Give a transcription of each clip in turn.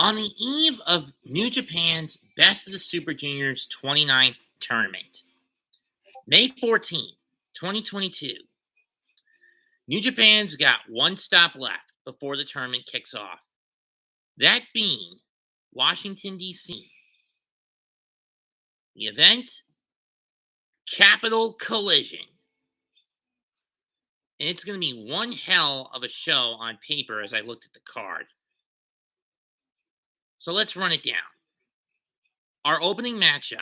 On the eve of New Japan's Best of the Super Juniors 29th tournament, May 14th, 2022, New Japan's got one stop left before the tournament kicks off. That being Washington, D.C. The event, Capital Collision. And it's going to be one hell of a show on paper as I looked at the card. So let's run it down. Our opening matchup.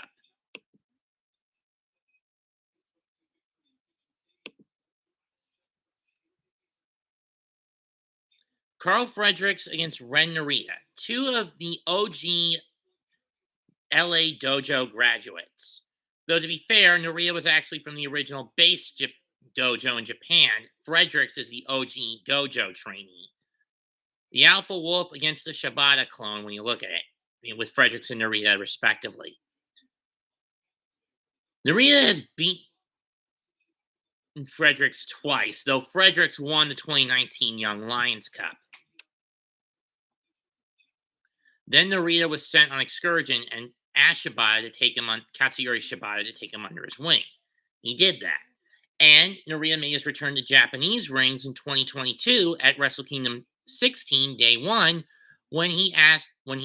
Karl Frediricks against Ren Narita, two of the OG LA Dojo graduates. Though to be fair, Narita was actually from the original base dojo in Japan. Frediricks is the OG dojo trainee. The Alpha Wolf against the Shibata clone when you look at it, with Frediricks and Narita respectively. Narita has beaten Frediricks twice, though Frediricks won the 2019 Young Lions Cup. Then Narita was sent on excursion and asked Katsuyori Shibata to take him under his wing. He did that. And Narita made his return to Japanese rings in 2022 at Wrestle Kingdom 16 Day 1 when he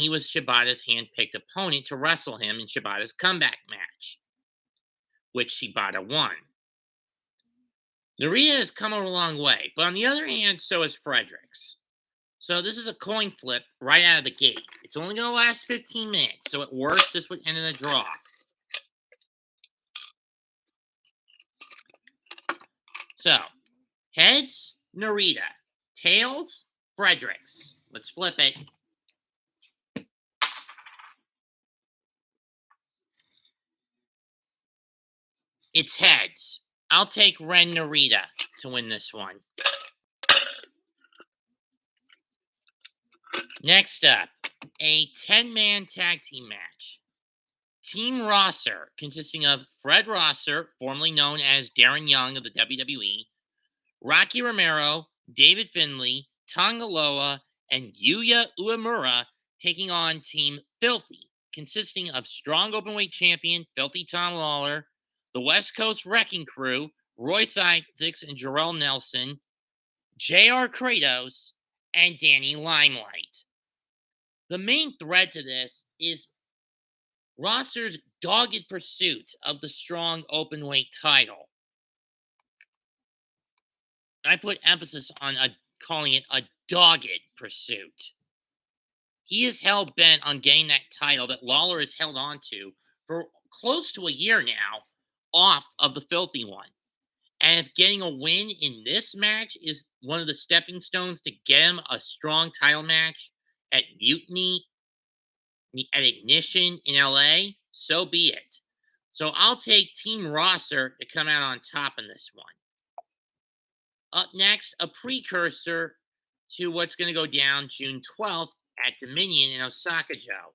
was Shibata's hand-picked opponent to wrestle him in Shibata's comeback match, which Shibata won. Narita has come a long way, but on the other hand, so has Frediricks. So this is a coin flip right out of the gate. It's only going to last 15 minutes, so at worst, this would end in a draw. So, heads, Narita. Tails, Frediricks. Let's flip it. It's heads. I'll take Ren Narita to win this one. Next up, a 10-man tag team match. Team Rosser, consisting of Fred Rosser, formerly known as Darren Young of the WWE, Rocky Romero, David Finlay, Tanga, and Yuya Uemura, taking on Team Filthy, consisting of strong openweight champion Filthy Tom Lawlor, the West Coast Wrecking Crew, Royce Issacs and Jorel Nelson, JR Kratos, and Danny Limelight. The main thread to this is Rosser's dogged pursuit of the strong openweight title. I put emphasis on calling it a dogged pursuit. He is hell-bent on getting that title that Lawlor has held on to for close to a year now off of the Filthy one. And if getting a win in this match is one of the stepping stones to get him a strong title match at Mutiny, at Ignition in LA, so be it. So I'll take Team Rosser to come out on top in this one. Up next, a precursor to what's going to go down June 12th at Dominion in Osaka, Joe.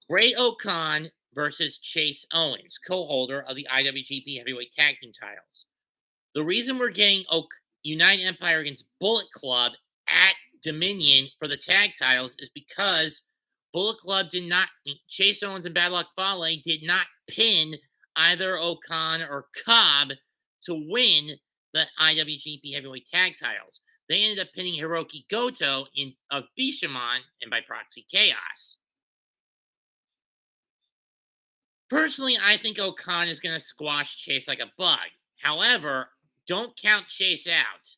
Great-O-Khan versus Chase Owens, co-holder of the IWGP Heavyweight Tag Team titles. The reason we're getting United Empire against Bullet Club at Dominion for the tag titles is because Bullet Club Chase Owens and Bad Luck Fale did not pin either O'Khan or Cobb to win the IWGP Heavyweight Tag titles. They ended up pinning Hiroki Goto of Bishamon and by proxy Chaos. Personally, I think O'Khan is going to squash Chase like a bug. However, don't count Chase out.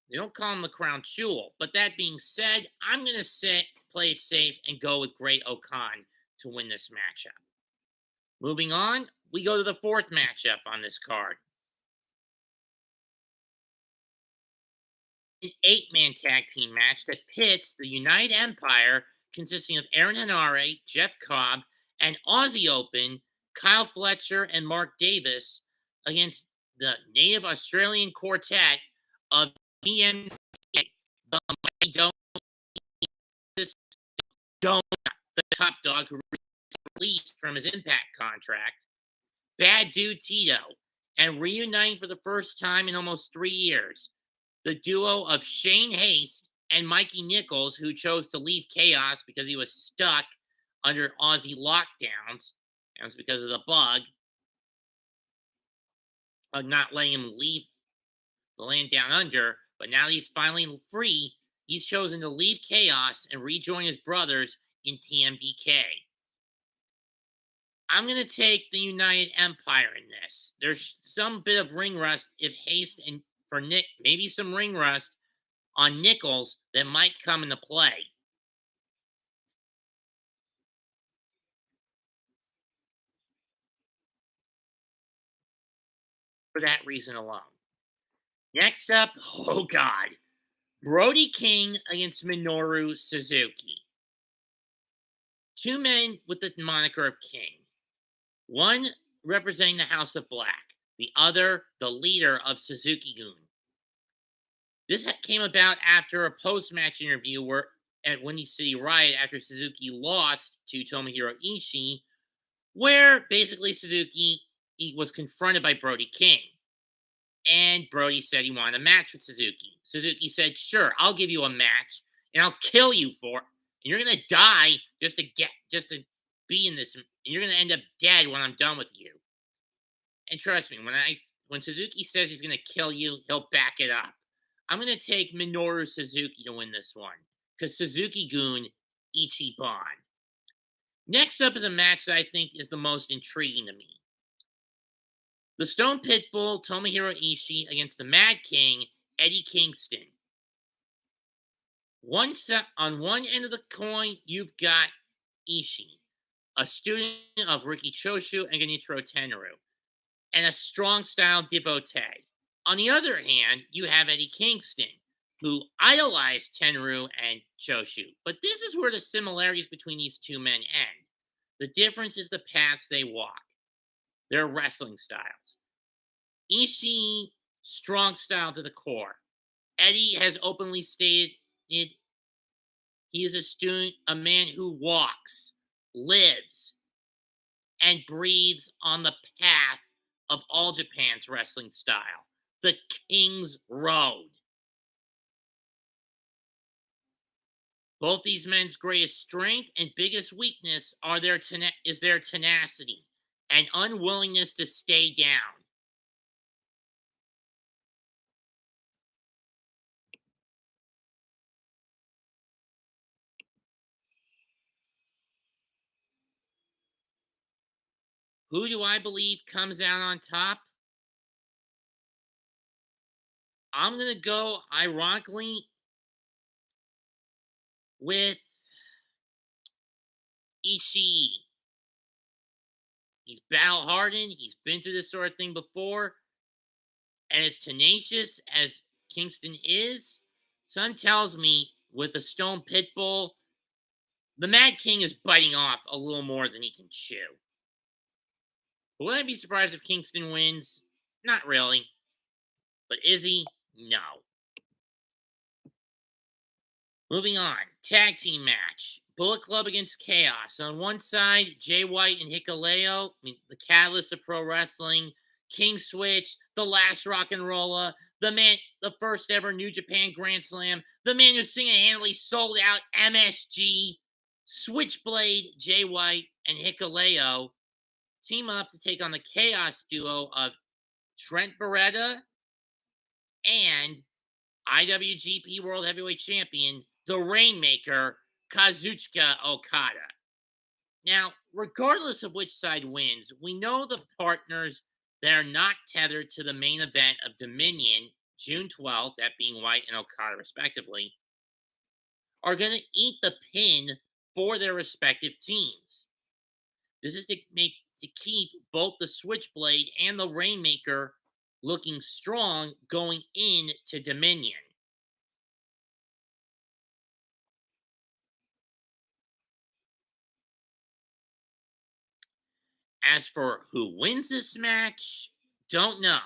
They don't call him the crown jewel. But that being said, I'm going to play it safe, and go with Great-O-Khan to win this matchup. Moving on, we go to the fourth matchup on this card. An 8-man tag team match that pits the United Empire, consisting of Aaron Henare, Jeff Cobb, and Aussie Open, Kyle Fletcher, and Mark Davis, against the native Australian quartet of TMDK, the Mighty JONAH, the top dog who released from his Impact contract, Bad Dude Tito, and reuniting for the first time in almost 3 years, the duo of Shane Haste and Mikey Nicholls, who chose to leave Chaos because he was stuck under Aussie lockdowns. That was because of the bug of not letting him leave the land down under. But now he's finally free. He's chosen to leave Chaos and rejoin his brothers in TMDK. I'm going to take the United Empire in this. There's some bit of ring rust if Haste and for Nick, maybe some ring rust on Nicholls that might come into play. For that reason alone. Next up, oh God, Brody King against Minoru Suzuki. Two men with the moniker of King. One representing the House of Black, the other the leader of Suzuki-gun. This came about after a post-match interview where at Windy City Riot after Suzuki lost to Tomohiro Ishii, where basically Suzuki was confronted by Brody King. And Brody said he wanted a match with Suzuki. Suzuki said, sure, I'll give you a match, and I'll kill you for it. And you're going to die just to be in this. And you're going to end up dead when I'm done with you. And trust me, when Suzuki says he's going to kill you, he'll back it up. I'm going to take Minoru Suzuki to win this one, because Suzuki-gun Ichiban. Next up is a match that I think is the most intriguing to me. The Stone Pitbull, Tomohiro Ishii, against the Mad King, Eddie Kingston. On one end of the coin, you've got Ishii, a student of Riki Choshu and Genichiro Tenryu, and a strong-style devotee. On the other hand, you have Eddie Kingston, who idolized Tenryu and Choshu. But this is where the similarities between these two men end. The difference is the paths they walk, their wrestling styles. Ishii, strong style to the core. Eddie has openly stated he is a man who walks, lives, and breathes on the path of All Japan's wrestling style, the King's Road. Both these men's greatest strength and biggest weakness are their tenacity and unwillingness to stay down. Who do I believe comes out on top? I'm going to go, ironically, with Ishii. He's battle hardened. He's been through this sort of thing before. And as tenacious as Kingston is, something tells me with the Stone Pitbull, the Mad King is biting off a little more than he can chew. But would I be surprised if Kingston wins? Not really. But is he? No. Moving on. Tag team match. Bullet Club against Chaos. On one side, Jay White and Hikuleo, the catalyst of pro wrestling. King Switch, the last rock and roller, the first ever New Japan Grand Slam, the man who single-handedly sold out MSG. Switchblade, Jay White, and Hikuleo team up to take on the Chaos duo of Trent Beretta and IWGP World Heavyweight Champion, the Rainmaker, Kazuchika Okada. Now, regardless of which side wins, we know the partners that are not tethered to the main event of Dominion, June 12th, that being White and Okada respectively, are going to eat the pin for their respective teams. This is to keep both the Switchblade and the Rainmaker looking strong going into Dominion. As for who wins this match, don't know.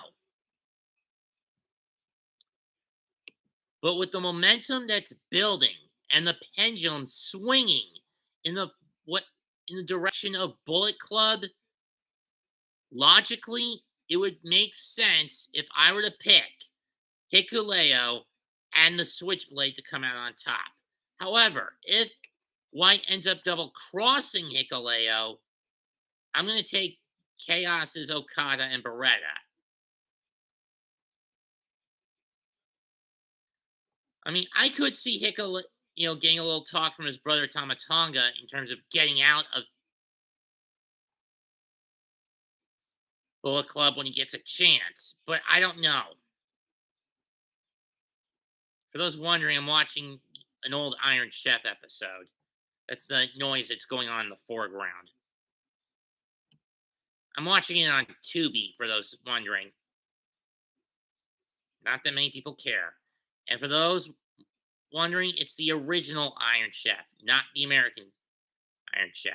But with the momentum that's building and the pendulum swinging in the direction of Bullet Club, logically, it would make sense if I were to pick Hikuleo and the Switchblade to come out on top. However, if White ends up double crossing Hikuleo, I'm going to take Chaos's Okada and Beretta. I mean, I could see Hikuleo, getting a little talk from his brother Tonga in terms of getting out of Bullet Club when he gets a chance, but I don't know. For those wondering, I'm watching an old Iron Chef episode. That's the noise that's going on in the foreground. I'm watching it on Tubi, for those wondering. Not that many people care. And for those wondering, it's the original Iron Chef, not the American Iron Chef.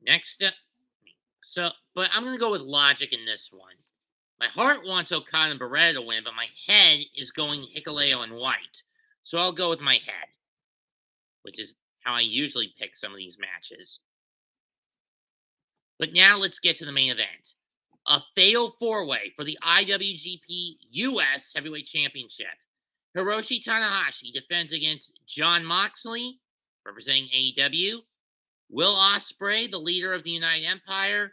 Next up, but I'm going to go with logic in this one. My heart wants Okada and Beretta to win, but my head is going Hikuleo and White. So I'll go with my head, which is how I usually pick some of these matches. But now let's get to the main event. A fatal four-way for the IWGP US Heavyweight Championship. Hiroshi Tanahashi defends against Jon Moxley, representing AEW, Will Ospreay, the leader of the United Empire,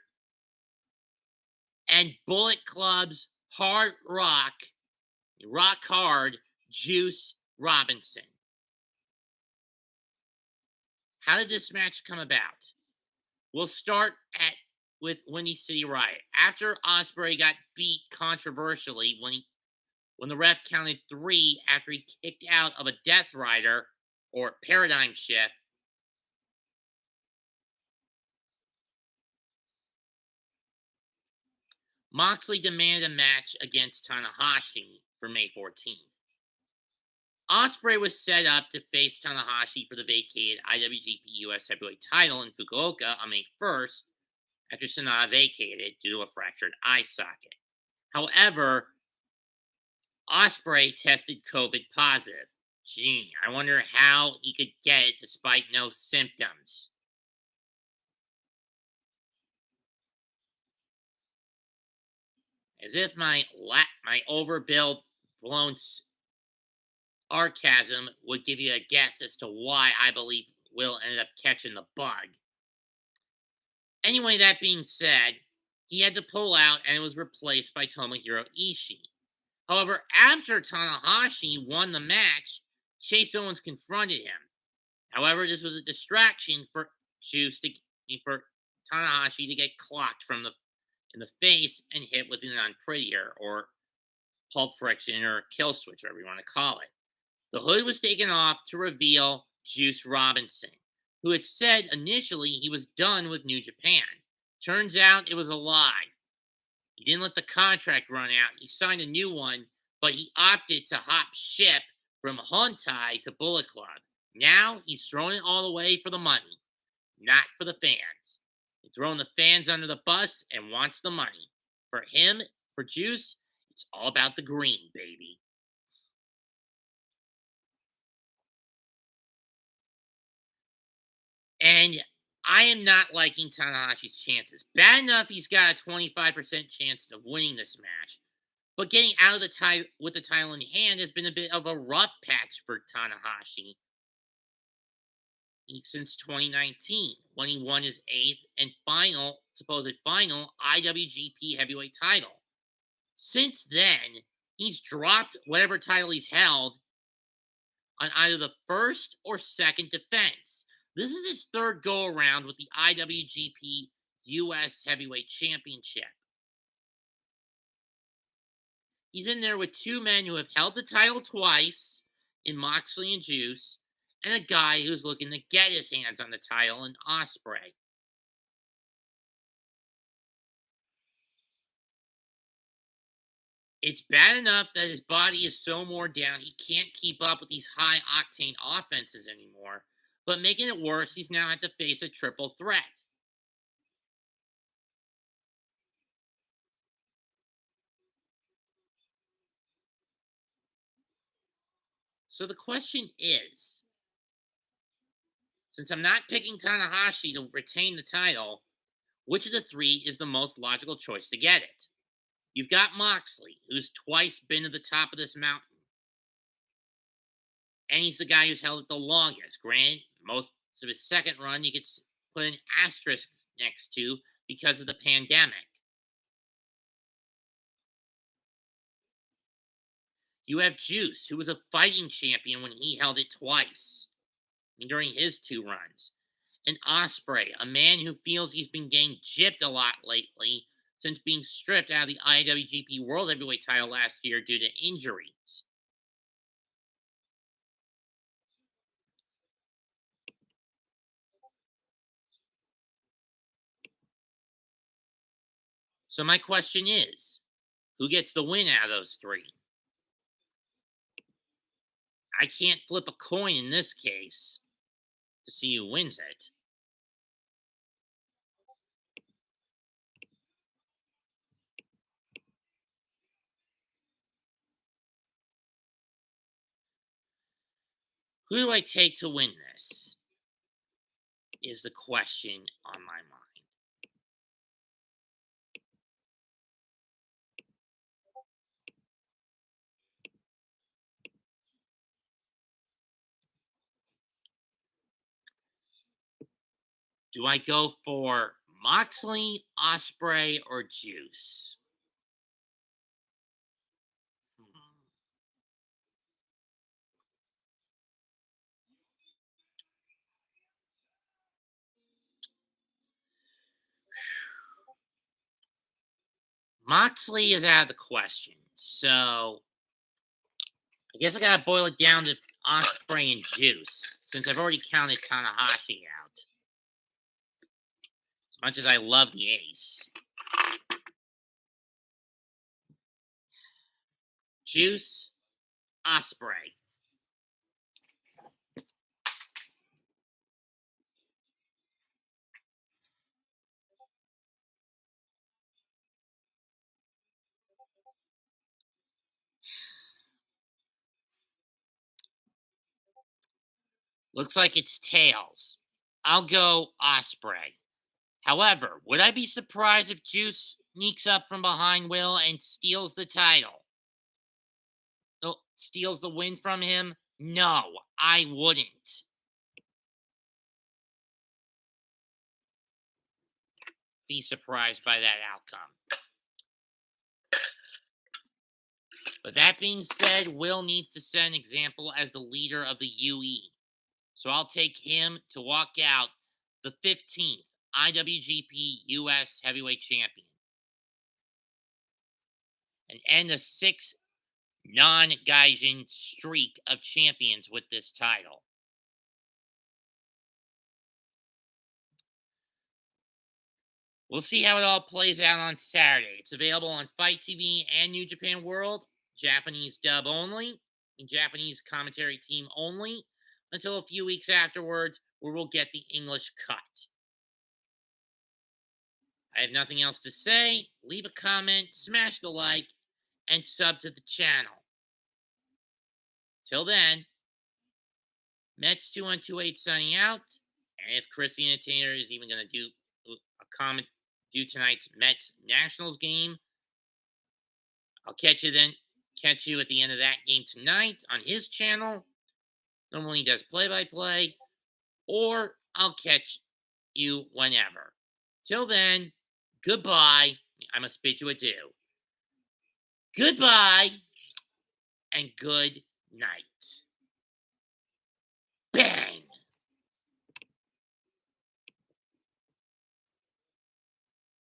and Bullet Club's Hard Rock Hard, Juice Robinson. How did this match come about? We'll start with Windy City Riot. After Ospreay got beat controversially when the ref counted 3 after he kicked out of a Death Rider or Paradigm Shift, Moxley demanded a match against Tanahashi for May 14th. Ospreay was set up to face Tanahashi for the vacated IWGP US Heavyweight title in Fukuoka on May 1st after Sonata vacated due to a fractured eye socket. However, Ospreay tested COVID positive. Gee, I wonder how he could get it despite no symptoms. As if my overbuilt, blown sarcasm would give you a guess as to why I believe Will ended up catching the bug. Anyway, that being said, he had to pull out and was replaced by Tomohiro Ishii. However, after Tanahashi won the match, Chase Owens confronted him. However, this was a distraction for for Tanahashi to get clocked in the face and hit with an unprettier or pulp friction or kill switch, whatever you want to call it. The hood was taken off to reveal Juice Robinson, who had said initially he was done with New Japan. Turns out it was a lie. He didn't let the contract run out. He signed a new one, but he opted to hop ship from Hontai to Bullet Club. Now he's throwing it all away for the money, not for the fans. He's throwing the fans under the bus and wants the money. For him, for Juice, it's all about the green, baby. And I am not liking Tanahashi's chances. Bad enough he's got a 25% chance of winning this match. But getting out of the title with the title in hand has been a bit of a rough patch for Tanahashi since 2019 when he won his 8th and supposed final IWGP heavyweight title. Since then, he's dropped whatever title he's held on either the first or second defense. This is his third go-around with the IWGP US Heavyweight Championship. He's in there with 2 men who have held the title twice in Moxley and Juice, and a guy who's looking to get his hands on the title in Ospreay. It's bad enough that his body is so worn down he can't keep up with these high-octane offenses anymore, but making it worse, he's now had to face a triple threat. So the question is, since I'm not picking Tanahashi to retain the title, which of the three is the most logical choice to get it? You've got Moxley, who's twice been to the top of this mountain. And he's the guy who's held it the longest. Granted, most of his second run, you could put an asterisk next to because of the pandemic. You have Juice, who was a fighting champion when he held it twice during his 2 runs. And Ospreay, a man who feels he's been getting gypped a lot lately since being stripped out of the IWGP World Heavyweight title last year due to injuries. So my question is, who gets the win out of those 3? I can't flip a coin in this case to see who wins it. Who do I take to win this? Is the question on my mind. Do I go for Moxley, Ospreay, or Juice? Moxley is out of the question, so I guess I gotta boil it down to Ospreay and Juice, since I've already counted Tanahashi out. As much as I love the Ace. Juice, Ospreay. Looks like it's tails. I'll go Ospreay. However, would I be surprised if Juice sneaks up from behind Will and steals the title? Steals the win from him? No, I wouldn't. Be surprised by that outcome. But that being said, Will needs to set an example as the leader of the UE. So I'll take him to walk out the 15th IWGP US Heavyweight Champion and end a 6 non-Gaijin streak of champions with this title. We'll see how it all plays out on Saturday. It's available on Fight TV and New Japan World, Japanese dub only, and Japanese commentary team only, until a few weeks afterwards, where we'll get the English cut. I have nothing else to say. Leave a comment, smash the like, and sub to the channel. Till then, Mets 2128 signing out. And if Christina Taylor is even going to do a comment, do tonight's Mets Nationals game, I'll catch you then. Catch you at the end of that game tonight on his channel. Normally he does play-by-play. Or I'll catch you whenever. Till then, goodbye. I must bid you adieu. Goodbye and good night.